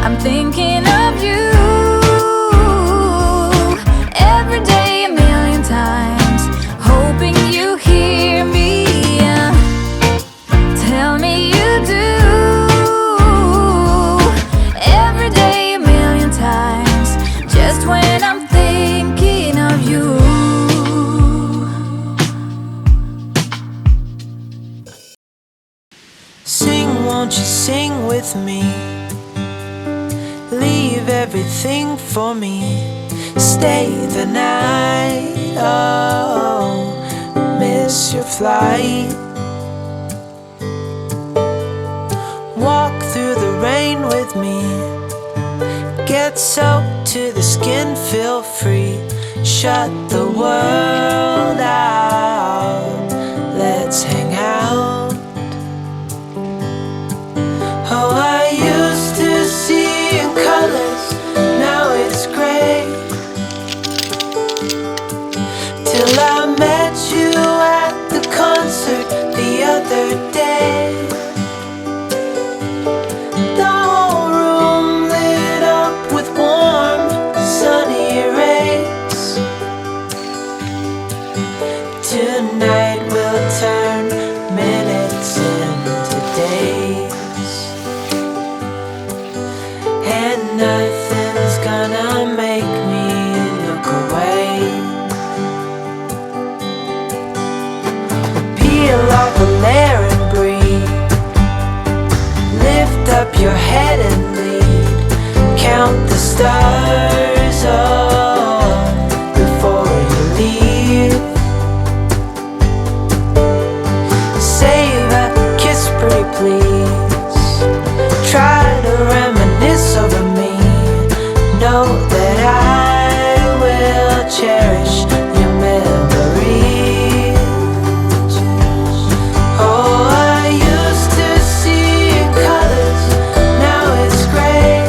I'm thinking of you every day, a million times, hoping you hear me. Tell me you do every day, a million times, just when I'm thinking of you. Sing, won't you sing with me? Leave everything for me. Stay the night. Oh, miss your flight. Walk through the rain with me. Get soaked to the skin, feel free. Shut the world out. Let's hang out. Oh, I used to see in colors, now it's gray. Till I met you at the concert the other day. The whole room lit up with warm, sunny rays. Tonight we'll turn minutes into days. And nothing's gonna make me look away. Peel off a layer and breathe. Lift up your head and lead. Count the stars before you leave. Save a kiss, pretty please. Try to reminisce over me. Know that I will cherish your memories. Oh, I used to see in colors, now it's gray.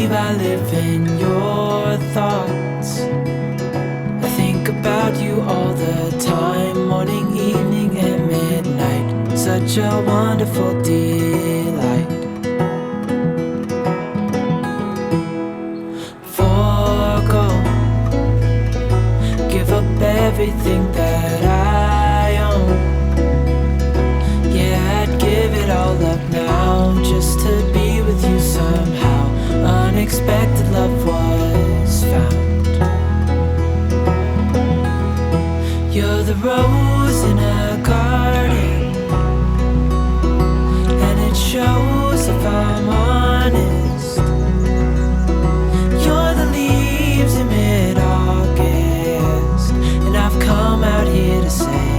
believe I live in your thoughts. I think about you all the time, morning, evening, and midnight. Such a wonderful delight. Forgo, give up everything that I own. Yeah, I'd give it all up now just to be with you somehow. Unexpected love was found. You're the rose in a garden, and it shows if I'm honest. You're the leaves in mid-August, and I've come out here to say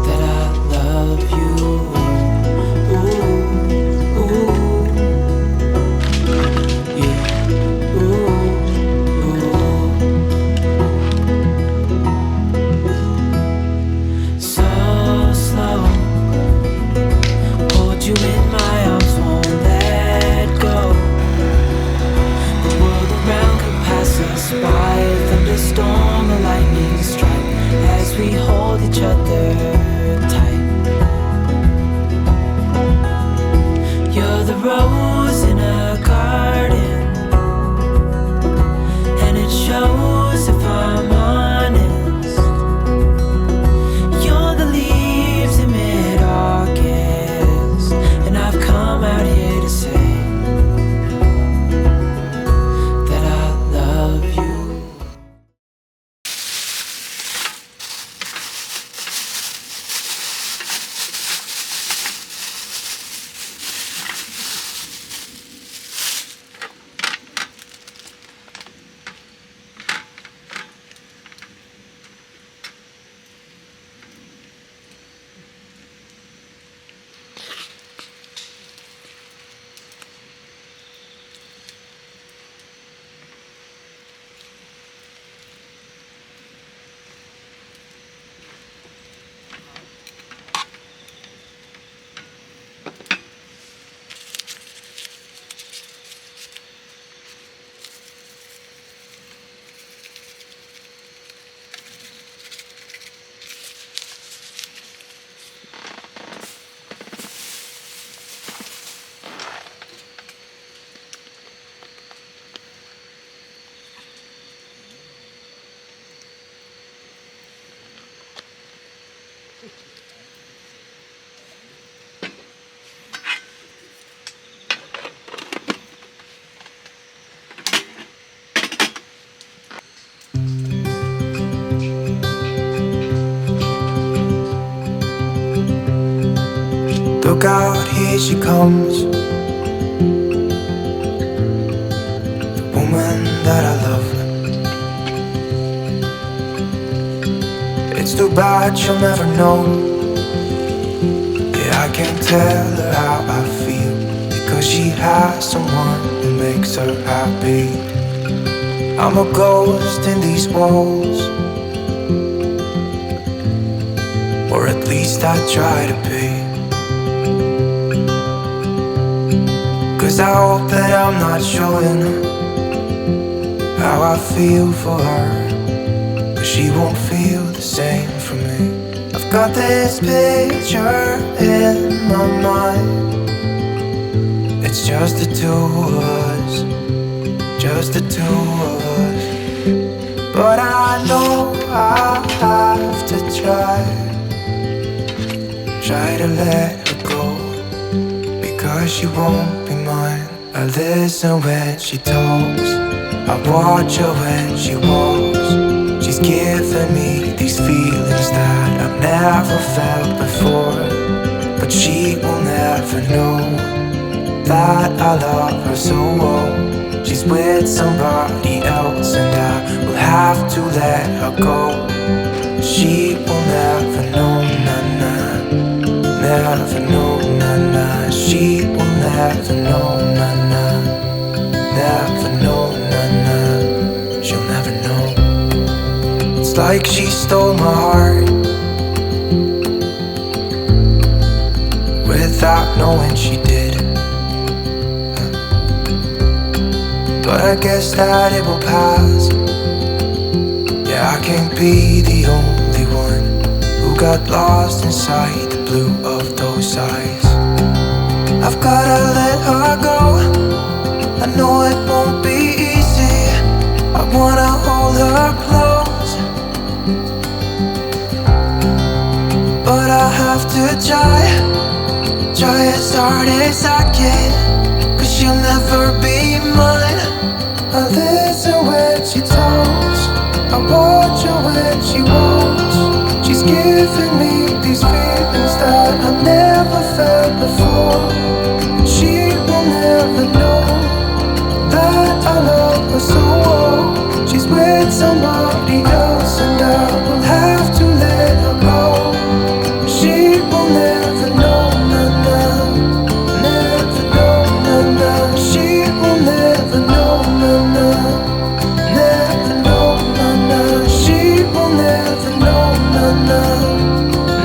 that I love you. Ooh, ooh, yeah, ooh, ooh. So slow, hold you in my arms, won't let go. The world around could pass us by, thunderstorm or lightning strike as we hold each other tight. You're the rose in a garden, and it shows if I'm honest. You're the leaves in mid-August, and I've come out here to say that I love you. Look out, here she comes, the woman that I love. It's too bad she'll never know. Yeah, I can't tell her how I feel, because she has someone who makes her happy. I'm a ghost in these walls, or at least I try to be. 'Cause I hope that I'm not showing how I feel for her, but she won't feel the same for me. I've got this picture in my mind. It's just the two of us, just the two of us. But I know I have to try to let her go, because she won't be mine. I listen when she talks, I watch her when she walks. She's giving me these feelings that I've never felt before, but she will never know that I love her so well. She's with somebody else, and I will have to let her go. She will never know, na-na, never know, na-na. She will never know, na-na, never know, na-na. She'll never know. It's like she stole my heart without knowing she did. but I guess that it will pass. Yeah, I can't be the only one who got lost inside the blue of those eyes. I've gotta let her go. I know it won't be easy. I wanna hold her close, but I have to try as hard as I can, 'cause she'll never be mine. I listen when she talks, I watch her when she walks. She's giving me these feelings that I've never felt before. She will never know that I love her so well. She's with somebody else and I will have to let her go. She will never know, na-na, never know, na-na. She will never know, na-na, never know, na-na. She will never know, na-na,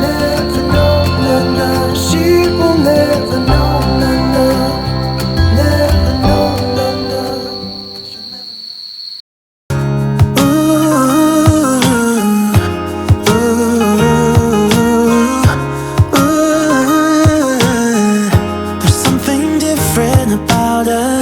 never know, na-na. She will never know, na-na, never know, na-na. There's something different about us.